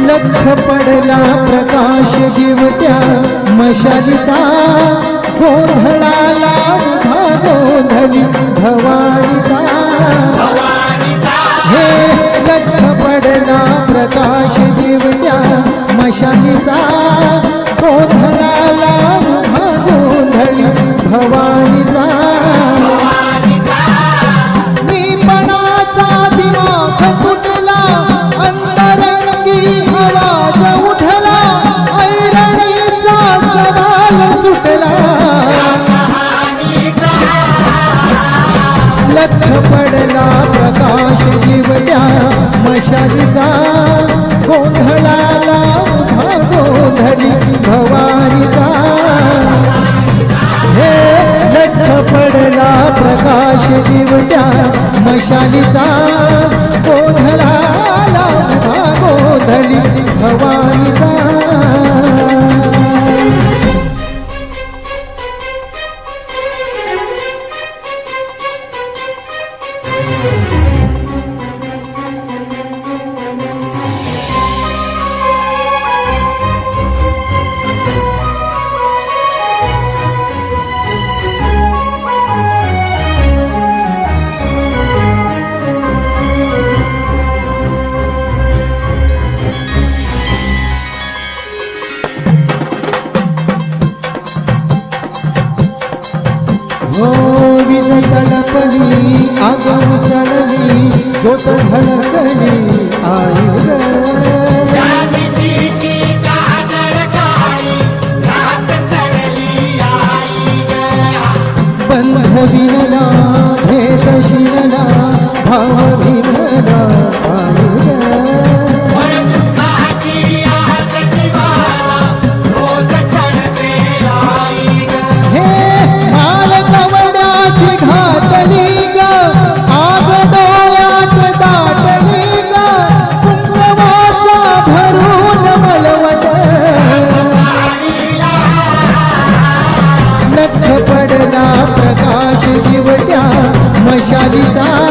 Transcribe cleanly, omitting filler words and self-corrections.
लख पडला प्रकाश जीवत्या मशालीचा गोंधळाला उभा गोंधळी भवानीचा हे लख पडला प्रकाश जीवत्या मशालीचा गोंधळाला उभा गोंधळी भवानीचा लख पडला प्रकाश जीवत्या मशालीचा गोंधळाला उभा गोंधळी भवानीचा हे लख पडला प्रकाश जीवत्या मशालीचा गोंधळाला उभा गोंधळी भवानीचा विजय तडपली आग उसळली ज्योत झळकली आई बंध विनला भेट शिरला भाव भिनला आई पडला प्रकाश जीवत्या मशालीचा